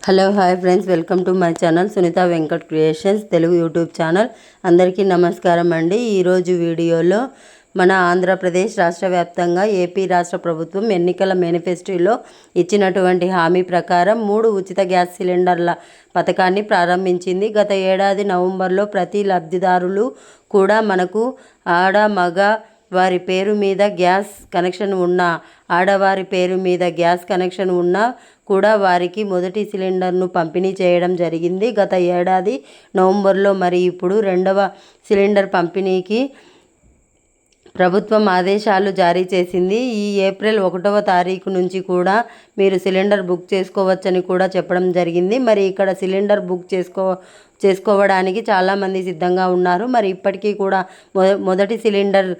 Hello hi friends, welcome to my channel Sunitha Venkat creations Telugu YouTube channel. అందరికీ నమస్కారం అండి. ఈరోజు వీడియోలో మన ఆంధ్రప్రదేశ్ రాష్ట్ర వ్యాప్తంగా ఏపీ రాష్ట్ర ప్రభుత్వం ఎన్నికల మేనిఫెస్టోలో ఇచ్చినటువంటి హామీ ప్రకారం 3 ఉచిత గ్యాస్ సిలిండర్ల పథకాన్ని ప్రారంభించింది. గత ఏడాది నవంబర్లో ప్రతి లబ్ధిదారులు కూడా మనకు ఆడ మగ వారి పేరు మీద గ్యాస్ కనెక్షన్ ఉన్న ఆడవారి పేరు మీద గ్యాస్ కనెక్షన్ ఉన్నా కూడా వారికి మొదటి సిలిండర్ను పంపిణీ చేయడం జరిగింది గత ఏడాది నవంబర్లో. మరి ఇప్పుడు రెండవ సిలిండర్ పంపిణీకి ప్రభుత్వం ఆదేశాలు జారీ చేసింది. ఈ ఏప్రిల్ 1వ తారీఖు నుంచి కూడా మీరు సిలిండర్ బుక్ చేసుకోవచ్చని కూడా చెప్పడం జరిగింది. మరి ఇక్కడ సిలిండర్ బుక్ చేసుకోవడానికి చాలామంది సిద్ధంగా ఉన్నారు. మరి ఇప్పటికీ కూడా మొదటి సిలిండర్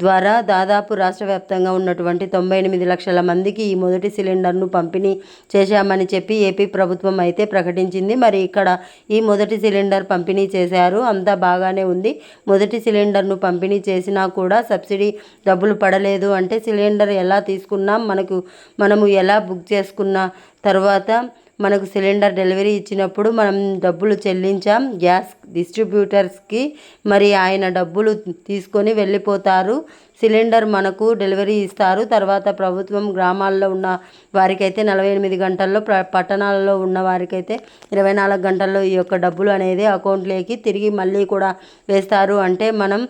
ద్వారా దాదాపు రాష్ట్ర వ్యాప్తంగా ఉన్నటువంటి 98 లక్షల మందికి ఈ మొదటి సిలిండర్ను పంపిణీ చేశామని చెప్పి ఏపీ ప్రభుత్వం అయితే ప్రకటించింది. మరి ఇక్కడ ఈ మొదటి సిలిండర్ పంపిణీ చేశారు, అంతా బాగానే ఉంది. మొదటి సిలిండర్ను పంపిణీ చేసినా కూడా సబ్సిడీ డబ్బులు పడలేదు అంటే సిలిండర్ ఎలా తీసుకున్నాం, మనము ఎలా బుక్ చేసుకున్న తర్వాత మనకు సిలిండర్ డెలివరీ ఇచ్చినప్పుడు మనం డబ్బులు చెల్లించాం గ్యాస్ డిస్ట్రిబ్యూటర్స్కి. మరి ఆయన డబ్బులు తీసుకొని వెళ్ళిపోతారు, సిలిండర్ మనకు డెలివరీ ఇస్తారు. తర్వాత ప్రభుత్వం గ్రామాల్లో ఉన్న వారికైతే 48 గంటల్లో, పట్టణాలలో ఉన్న వారికైతే 24 గంటల్లో ఈ యొక్క డబ్బులు అనేది అకౌంట్లోకి తిరిగి మళ్ళీ కూడా వేస్తారు. అంటే మనం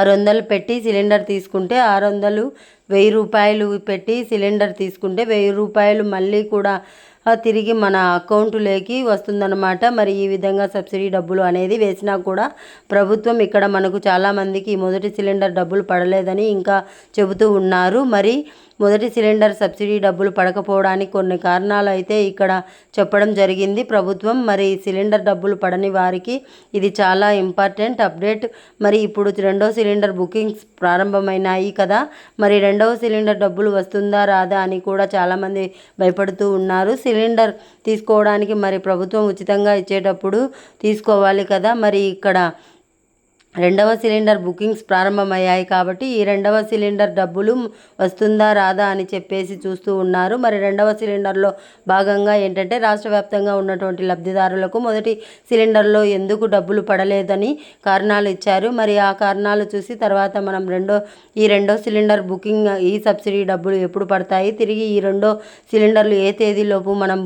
600 పెట్టి సిలిండర్ తీసుకుంటే 1000 రూపాయలు పెట్టి సిలిండర్ తీసుకుంటే 1000 రూపాయలు మళ్ళీ కూడా తిరిగి మన అకౌంటులోకి వస్తుందన్నమాట. మరి ఈ విధంగా సబ్సిడీ డబ్బులు అనేది వేసినా కూడా ప్రభుత్వం ఇక్కడ మనకు చాలామందికి మొదటి సిలిండర్ డబ్బులు పడలేదని ఇంకా చెబుతూ ఉన్నారు. మరి మొదటి సిలిండర్ సబ్సిడీ డబ్బులు పడకపోవడానికి కొన్ని కారణాలు అయితే ఇక్కడ చెప్పడం జరిగింది ప్రభుత్వం. మరి సిలిండర్ డబ్బులు పడని వారికి ఇది చాలా ఇంపార్టెంట్ అప్డేట్. మరి ఇప్పుడు రెండో సిలిండర్ బుకింగ్స్ ప్రారంభమైనాయి కదా, మరి రెండవ సిలిండర్ డబ్బులు వస్తుందా రాదా అని కూడా చాలామంది భయపడుతూ ఉన్నారు. సిలిండర్ తీసుకోవడానికి మరి ప్రభుత్వం ఉచితంగా ఇచ్చేటప్పుడు తీసుకోవాలి కదా. మరి ఇక్కడ రెండవ సిలిండర్ బుకింగ్స్ ప్రారంభమయ్యాయి కాబట్టి ఈ రెండవ సిలిండర్ డబ్బులు వస్తుందా రాదా అని చెప్పేసి చూస్తూ ఉన్నారు. మరి రెండవ సిలిండర్లో భాగంగా ఏంటంటే రాష్ట్ర వ్యాప్తంగా ఉన్నటువంటి లబ్ధిదారులకు మొదటి సిలిండర్లో ఎందుకు డబ్బులు పడలేదని కారణాలు ఇచ్చారు. మరి ఆ కారణాలు చూసి తర్వాత మనం ఈ రెండో సిలిండర్ బుకింగ్, ఈ సబ్సిడీ డబ్బులు ఎప్పుడు పడతాయి, తిరిగి ఈ రెండో సిలిండర్లు ఏ తేదీలోపు మనం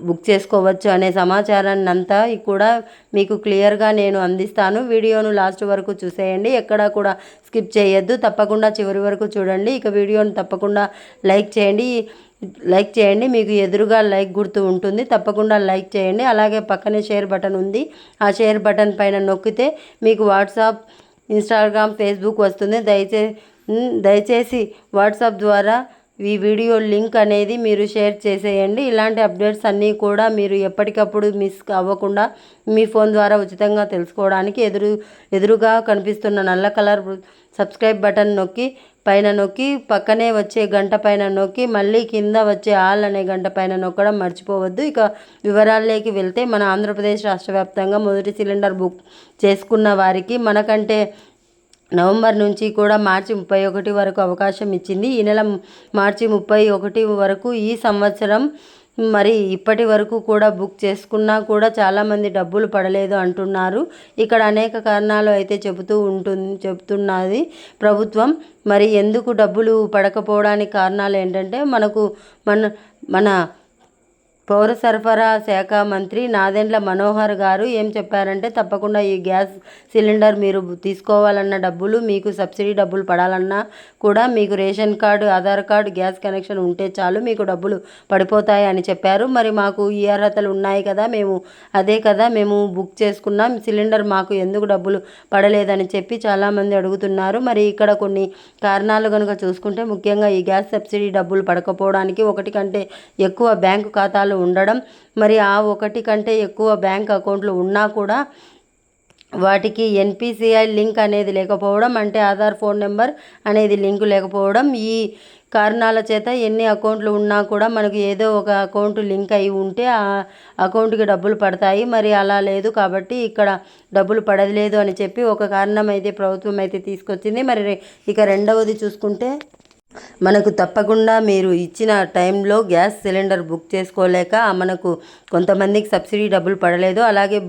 బుక్ చేసుకోవచ్చు అనే సమాచారాన్ని అంతా కూడా మీకు క్లియర్గా నేను అందిస్తాను. వీడియోను లాస్ట్ వరకు చూసేయండి, ఎక్కడా కూడా స్కిప్ చేయొద్దు, తప్పకుండా చివరి వరకు చూడండి. ఇక వీడియోను తప్పకుండా లైక్ చేయండి. మీకు ఎదురుగా లైక్ గుర్తు ఉంటుంది, తప్పకుండా లైక్ చేయండి. అలాగే పక్కనే షేర్ బటన్ ఉంది, ఆ షేర్ బటన్ పైన నొక్కితే మీకు వాట్సాప్, ఇన్స్టాగ్రామ్, ఫేస్బుక్ వస్తుంది. దయచేసి వాట్సాప్ ద్వారా ఈ వీడియో లింక్ అనేది మీరు షేర్ చేసేయండి. ఇలాంటి అప్డేట్స్ అన్నీ కూడా మీరు ఎప్పటికప్పుడు మిస్ అవ్వకుండా మీ ఫోన్ ద్వారా ఉచితంగా తెలుసుకోవడానికి ఎదురుగా కనిపిస్తున్న నల్ల కలర్ సబ్స్క్రైబ్ బటన్ పైన నొక్కి పక్కనే వచ్చే గంట పైన నొక్కి మళ్ళీ కింద వచ్చే ఆల్ అనే గంట పైన నొక్కడం మర్చిపోవద్దు. ఇక వివరాల్లోకి వెళ్తే మన ఆంధ్రప్రదేశ్ రాష్ట్ర వ్యాప్తంగా మొదటి సిలిండర్ బుక్ చేసుకున్న వారికి మనకంటే నవంబర్ నుంచి కూడా మార్చి 31 వరకు అవకాశం ఇచ్చింది. ఈ నెల మార్చి 31 వరకు ఈ సంవత్సరం. మరి ఇప్పటి వరకు కూడా బుక్ చేసుకున్నా కూడా చాలామంది డబ్బులు పడలేదు అంటున్నారు. ఇక్కడ అనేక కారణాలు అయితే చెబుతున్నది ప్రభుత్వం. మరి ఎందుకు డబ్బులు పడకపోవడానికి కారణాలు ఏంటంటే మన పౌర సరఫరా శాఖ మంత్రి నాదెండ్ల మనోహర్ గారు ఏం చెప్పారంటే, తప్పకుండా ఈ గ్యాస్ సిలిండర్ మీరు తీసుకోవాలన్న డబ్బులు, మీకు సబ్సిడీ డబ్బులు పడాలన్నా కూడా మీకు ration card, Aadhaar card, gas connection ఉంటే చాలు మీకు డబ్బులు పడిపోతాయి అని చెప్పారు. మరి మాకు ఈ అర్హతలు ఉన్నాయి కదా, మేము బుక్ చేసుకున్నాం, సిలిండర్ మాకు ఎందుకు డబ్బులు పడలేదని చెప్పి చాలామంది అడుగుతున్నారు. మరి ఇక్కడ కొన్ని కారణాలు కనుక చూసుకుంటే, ముఖ్యంగా ఈ గ్యాస్ సబ్సిడీ డబ్బులు పడకపోవడానికి 1 కంటే ఎక్కువ బ్యాంకు ఖాతాలు ఉండడం, మరి ఆ 1 కంటే ఎక్కువ బ్యాంక్ అకౌంట్లు ఉన్నా కూడా వాటికి ఎన్పిసిఐ లింక్ అనేది లేకపోవడం, అంటే ఆధార్ ఫోన్ నెంబర్ అనేది లింకు లేకపోవడం. ఈ కారణాల చేత ఎన్ని అకౌంట్లు ఉన్నా కూడా మనకు ఏదో ఒక అకౌంట్ లింక్ అయి ఉంటే ఆ అకౌంట్కి డబ్బులు పడతాయి. మరి అలా లేదు కాబట్టి ఇక్కడ డబ్బులు పడలేదు అని చెప్పి ఒక కారణం అయితే ప్రభుత్వం అయితే తీసుకొచ్చింది. మరి ఇక రెండవది చూసుకుంటే మనకు తప్పకుండా మీరు ఇచ్చిన టైంలో గ్యాస్ సిలిండర్ బుక్ చేసుకోలేక మనకు కొంతమందికి సబ్సిడీ డబ్బులు పడలేదు, అలాగే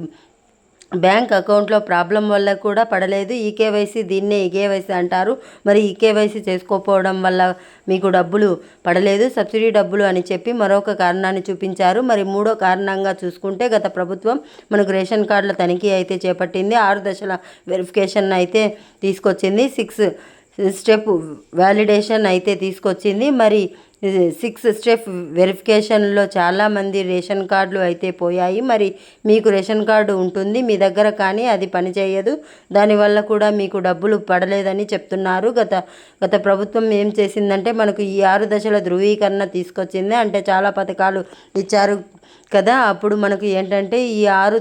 బ్యాంక్ అకౌంట్లో ప్రాబ్లం వల్ల కూడా పడలేదు. ఈకేవైసీ దీన్నే ఈకేవైసీ అంటారు. మరి ఈకేవైసీ చేసుకోకపోవడం వల్ల మీకు డబ్బులు పడలేదు, సబ్సిడీ డబ్బులు అని చెప్పి మరొక కారణాన్ని చూపించారు. మరి మూడో కారణంగా చూసుకుంటే గత ప్రభుత్వం మనకు రేషన్ కార్డుల తనిఖీ అయితే చేపట్టింది, 6 దశల వెరిఫికేషన్ అయితే తీసుకొచ్చింది, 6 స్టెప్ వ్యాలిడేషన్ అయితే తీసుకొచ్చింది. మరి 6 స్టెప్ వెరిఫికేషన్లో చాలామంది రేషన్ కార్డులు అయితే పోయాయి. మరి మీకు రేషన్ కార్డు ఉంటుంది మీ దగ్గర, కానీ అది పనిచేయదు, దానివల్ల కూడా మీకు డబ్బులు పడలేదని చెప్తున్నారు. గత ప్రభుత్వం ఏం చేసిందంటే మనకు ఈ 6 దశల ధృవీకరణ తీసుకొచ్చింది. అంటే చాలా పథకాలు ఇచ్చారు కదా, అప్పుడు మనకు ఏంటంటే ఈ 6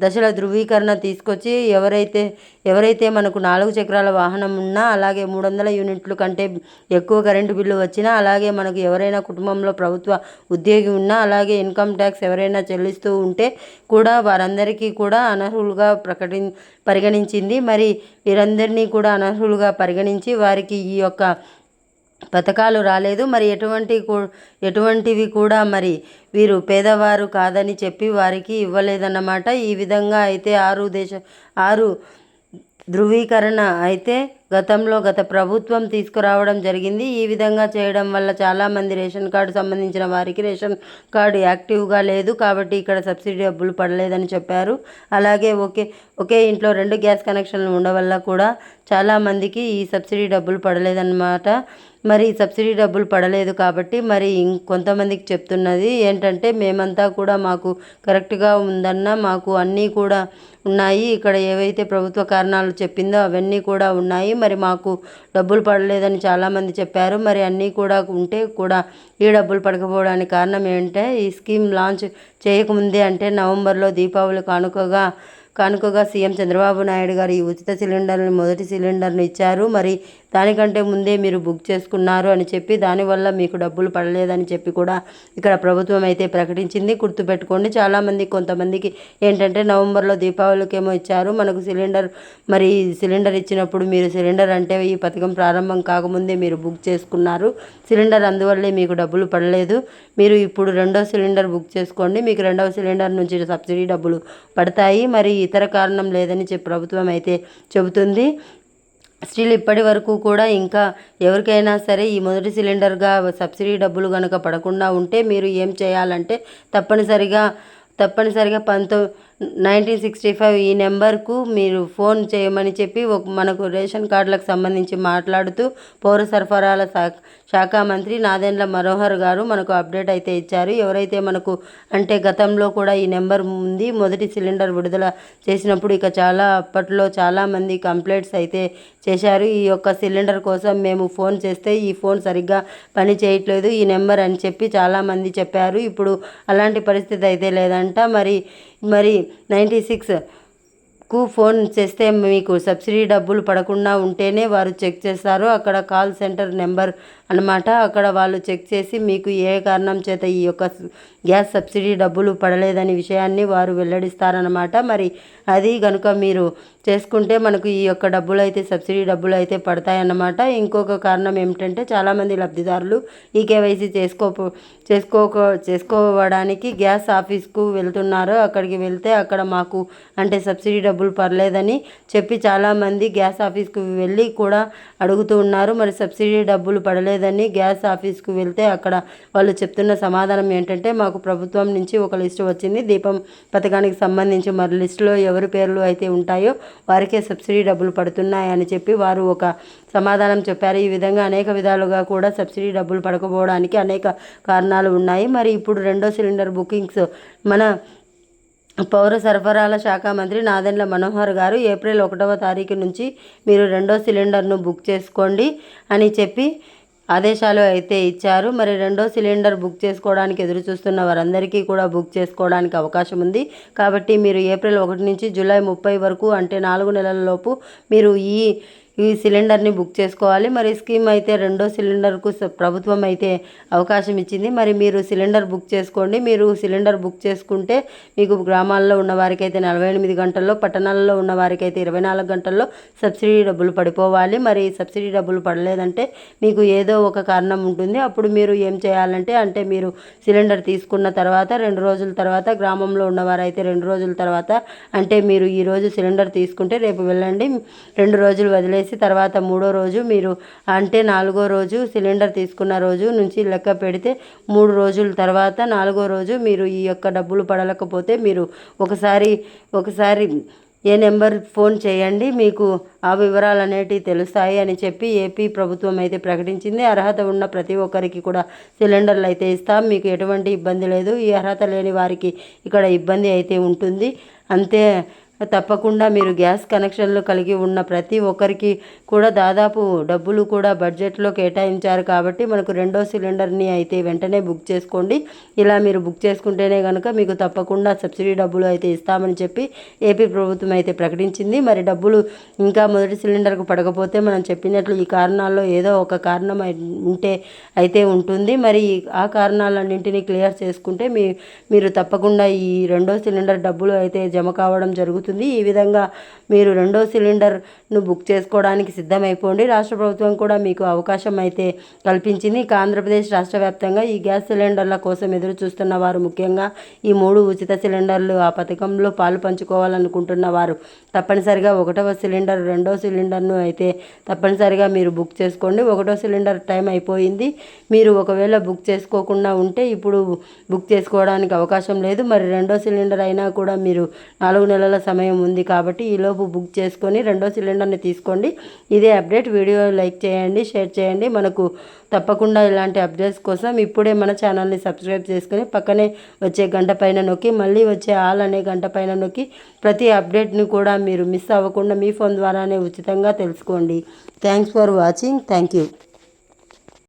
దశల ధృవీకరణ తీసుకొచ్చి ఎవరైతే మనకు 4 చక్రాల వాహనం ఉన్నా, అలాగే 300 యూనిట్లు కంటే ఎక్కువ కరెంటు బిల్లు వచ్చినా, అలాగే మనకు ఎవరైనా కుటుంబంలో ప్రభుత్వ ఉద్యోగి ఉన్నా, అలాగే ఇన్కమ్ ట్యాక్స్ ఎవరైనా చెల్లిస్తూ ఉంటే కూడా వారందరికీ కూడా అనర్హులుగా పరిగణించింది. మరి వీరందరినీ కూడా అనర్హులుగా పరిగణించి వారికి ఈ యొక్క పథకాలు రాలేదు. మరి ఎటువంటివి కూడా మరి వీరు పేదవారు కాదని చెప్పి వారికి ఇవ్వలేదన్నమాట. ఈ విధంగా అయితే 6 ధృవీకరణ అయితే గత ప్రభుత్వం తీసుకురావడం జరిగింది. ఈ విధంగా చేయడం వల్ల చాలామంది రేషన్ కార్డు సంబంధించిన వారికి రేషన్ కార్డు యాక్టివ్గా లేదు, కాబట్టి ఇక్కడ సబ్సిడీ డబ్బులు పడలేదని చెప్పారు. అలాగే ఒకే ఇంట్లో 2 గ్యాస్ కనెక్షన్లు ఉండడం వల్ల కూడా చాలామందికి ఈ సబ్సిడీ డబ్బులు పడలేదన్నమాట. మరి సబ్సిడీ డబ్బులు పడలేదు కాబట్టి మరి కొంతమందికి చెప్తున్నది ఏంటంటే, మేమంతా కూడా మాకు కరెక్ట్గా ఉందన్న, మాకు అన్నీ కూడా ఉన్నాయి, ఇక్కడ ఏవైతే ప్రభుత్వ కారణాలు చెప్పిందో అవన్నీ కూడా ఉన్నాయి, మరి మాకు డబ్బులు పడలేదని చాలామంది చెప్పారు. మరి అన్నీ కూడా ఉంటే కూడా ఈ డబ్బులు పడకపోవడానికి కారణం ఏంటంటే, ఈ స్కీమ్ లాంచ్ చేయకముందే అంటే నవంబర్లో దీపావళి కానుకగా సీఎం చంద్రబాబు నాయుడు గారు ఈ ఉచిత సిలిండర్ని మొదటి సిలిండర్ను ఇచ్చారు. మరి దానికంటే ముందే మీరు బుక్ చేసుకున్నారు అని చెప్పి దానివల్ల మీకు డబ్బులు పడలేదని చెప్పి కూడా ఇక్కడ ప్రభుత్వం అయితే ప్రకటించింది. గుర్తుపెట్టుకోండి, కొంతమందికి ఏంటంటే నవంబర్లో దీపావళికేమో ఇచ్చారు మనకు సిలిండర్, మరి సిలిండర్ ఇచ్చినప్పుడు మీరు సిలిండర్ అంటే ఈ పథకం ప్రారంభం కాకముందే మీరు బుక్ చేసుకున్నారు సిలిండర్, అందువల్లే మీకు డబ్బులు పడలేదు. మీరు ఇప్పుడు 2వ సిలిండర్ బుక్ చేసుకోండి, మీకు 2వ సిలిండర్ నుంచి సబ్సిడీ డబ్బులు పడతాయి. మరి ఇతర కారణం లేదని ప్రభుత్వం అయితే చెబుతుంది. స్టిల్ ఇప్పటి వరకు కూడా ఇంకా ఎవరికైనా సరే ఈ మొదటి సిలిండర్గా సబ్సిడీ డబ్బులు కనుక పడకుండా ఉంటే మీరు ఏం చేయాలంటే తప్పనిసరిగా 1965 ఈ నెంబర్కు మీరు ఫోన్ చేయమని చెప్పి మనకు రేషన్ కార్డులకు సంబంధించి మాట్లాడుతూ పౌర సరఫరాల శాఖ మంత్రి నాదెండ్ల మనోహర్ గారు మనకు అప్డేట్ అయితే ఇచ్చారు. ఎవరైతే మనకు అంటే గతంలో కూడా ఈ నెంబర్ ఉంది, మొదటి సిలిండర్ విడుదల చేసినప్పుడు అప్పట్లో చాలామంది కంప్లైంట్స్ అయితే చేశారు. ఈ యొక్క సిలిండర్ కోసం మేము ఫోన్ చేస్తే ఈ ఫోన్ సరిగ్గా పని చేయట్లేదు ఈ నెంబర్ అని చెప్పి చాలామంది చెప్పారు. ఇప్పుడు అలాంటి పరిస్థితి అయితే లేదంట. మరి 96కు ఫోన్ చేస్తే మీకు సబ్సిడీ డబ్బులు పడకుండా ఉంటేనే వారు చెక్ చేస్తారు. అక్కడ కాల్ సెంటర్ నెంబర్ అన్నమాట. అక్కడ వాళ్ళు చెక్ చేసి మీకు ఏ కారణం చేత ఈ యొక్క గ్యాస్ సబ్సిడీ డబ్బులు పడలేదని విషయాన్ని వారు వెల్లడిస్తారన్నమాట. మరి అది కనుక మీరు చేసుకుంటే మనకు ఈ యొక్క డబ్బులు అయితే సబ్సిడీ డబ్బులు అయితే పడతాయన్నమాట. ఇంకొక కారణం ఏమిటంటే చాలామంది లబ్ధిదారులు ఈ కేవైసీ చేసుకోవడానికి గ్యాస్ ఆఫీస్కు వెళ్తున్నారు. అక్కడికి వెళ్తే అక్కడ మాకు అంటే సబ్సిడీ డబ్బులు పడలేదని చెప్పి చాలామంది గ్యాస్ ఆఫీస్కు వెళ్ళి కూడా అడుగుతూ ఉన్నారు. మరి సబ్సిడీ డబ్బులు పడలేదని గ్యాస్ ఆఫీస్కు వెళ్తే అక్కడ వాళ్ళు చెప్తున్న సమాధానం ఏంటంటే, మాకు ప్రభుత్వం నుంచి ఒక లిస్టు వచ్చింది దీపం పథకానికి సంబంధించి, మరి లిస్టులో ఎవరి పేర్లు అయితే ఉంటాయో వారికే సబ్సిడీ డబ్బులు పడుతున్నాయని చెప్పి వారు ఒక సమాధానం చెప్పారు. ఈ విధంగా అనేక విధాలుగా కూడా సబ్సిడీ డబ్బులు పడకపోవడానికి అనేక కారణాలు ఉన్నాయి. మరి ఇప్పుడు 2వ సిలిండర్ బుకింగ్స్ మన పౌర సరఫరాల శాఖ మంత్రి నాదెండ్ల మనోహర్ గారు ఏప్రిల్ 1వ తారీఖు నుంచి మీరు 2వ సిలిండర్ను బుక్ చేసుకోండి అని చెప్పి ఆదేశాలు అయితే ఇచ్చారు. మరి 2వ సిలిండర్ బుక్ చేసుకోవడానికి ఎదురు చూస్తున్న వారందరికీ కూడా బుక్ చేసుకోవడానికి అవకాశం ఉంది. కాబట్టి మీరు ఏప్రిల్ 1 నుంచి జూలై 30 వరకు అంటే 4 నెలల లోపు మీరు ఈ సిలిండర్ని బుక్ చేసుకోవాలి. మరి స్కీమ్ అయితే రెండో సిలిండర్కు ప్రభుత్వం అయితే అవకాశం ఇచ్చింది. మరి మీరు సిలిండర్ బుక్ చేసుకోండి. మీరు సిలిండర్ బుక్ చేసుకుంటే మీకు గ్రామాల్లో ఉన్న వారికైతే 48 గంటల్లో, పట్టణాల్లో ఉన్న వారికైతే 24 గంటల్లో సబ్సిడీ డబ్బులు పడిపోవాలి. మరి సబ్సిడీ డబ్బులు పడలేదంటే మీకు ఏదో ఒక కారణం ఉంటుంది. అప్పుడు మీరు ఏం చేయాలంటే మీరు సిలిండర్ తీసుకున్న తర్వాత 2 రోజుల తర్వాత, గ్రామంలో ఉన్నవారైతే 2 రోజుల తర్వాత, అంటే మీరు ఈరోజు సిలిండర్ తీసుకుంటే రేపు వెళ్ళండి, 2 రోజులు వదిలేసి తర్వాత 3వ రోజు మీరు, అంటే 4వ రోజు సిలిండర్ తీసుకున్న రోజు నుంచి లెక్క పెడితే 3 రోజుల తర్వాత 4వ రోజు మీరు ఈ యొక్క డబ్బులు పడలేకపోతే మీరు ఒకసారి ఏ నెంబర్ ఫోన్ చేయండి, మీకు ఆ వివరాలు అనేటివి తెలుస్తాయి అని చెప్పి ఏపీ ప్రభుత్వం అయితే ప్రకటించింది. అర్హత ఉన్న ప్రతి ఒక్కరికి కూడా సిలిండర్లు అయితే ఇస్తాం, మీకు ఎటువంటి ఇబ్బంది లేదు. ఈ అర్హత లేని వారికి ఇక్కడ ఇబ్బంది అయితే ఉంటుంది. అంతే, తప్పకుండా మీరు గ్యాస్ కనెక్షన్లు కలిగి ఉన్న ప్రతి ఒక్కరికి కూడా దాదాపు డబ్బులు కూడా బడ్జెట్లో కేటాయించారు. కాబట్టి మనకు రెండో సిలిండర్ని అయితే వెంటనే బుక్ చేసుకోండి. ఇలా మీరు బుక్ చేసుకుంటేనే కనుక మీకు తప్పకుండా సబ్సిడీ డబ్బులు అయితే ఇస్తామని చెప్పి ఏపీ ప్రభుత్వం అయితే ప్రకటించింది. మరి డబ్బులు ఇంకా మొదటి సిలిండర్కు పడకపోతే మనం చెప్పినట్లు ఈ కారణాల్లో ఏదో ఒక కారణం అయితే ఉంటుంది. మరి ఆ కారణాలన్నింటినీ క్లియర్ చేసుకుంటే మీరు తప్పకుండా ఈ రెండో సిలిండర్ డబ్బులు అయితే జమ కావడం జరుగుతుంది. ఈ విధంగా మీరు రెండో సిలిండర్ను బుక్ చేసుకోవడానికి సిద్ధమైపోండి. రాష్ట్ర ప్రభుత్వం కూడా మీకు అవకాశం అయితే కల్పించింది. ఇక ఆంధ్రప్రదేశ్ రాష్ట్ర వ్యాప్తంగా ఈ గ్యాస్ సిలిండర్ల కోసం ఎదురు చూస్తున్న వారు, ముఖ్యంగా ఈ 3 ఉచిత సిలిండర్లు ఆ పథకంలో పాలు పంచుకోవాలనుకుంటున్న వారు తప్పనిసరిగా 1వ సిలిండర్, 2వ సిలిండర్ను అయితే తప్పనిసరిగా మీరు బుక్ చేసుకోండి. 1వ సిలిండర్ టైం అయిపోయింది. మీరు ఒకవేళ బుక్ చేసుకోకుండా ఉంటే ఇప్పుడు బుక్ చేసుకోవడానికి అవకాశం లేదు. మరి 2వ సిలిండర్ అయినా కూడా మీరు 4 నెలల సమయం ఉంది. కాబట్టి ఈలోపు బుక్ చేసుకొని 2వ సిలిండర్ని తీసుకోండి. ఇదే అప్డేట్. వీడియో లైక్ చేయండి, షేర్ చేయండి. మనకు తప్పకుండా ఇలాంటి అప్డేట్స్ కోసం ఇప్పుడే మన ఛానల్ని సబ్స్క్రైబ్ చేసుకొని పక్కనే వచ్చే గంట పైన నొక్కి, మళ్ళీ వచ్చే ఆల్ అనే గంట పైన నొక్కి ప్రతి అప్డేట్ని కూడా మీరు మిస్ అవ్వకుండా మీ ఫోన్ ద్వారానే ఉచితంగా తెలుసుకోండి. Thanks for watching. Thank you.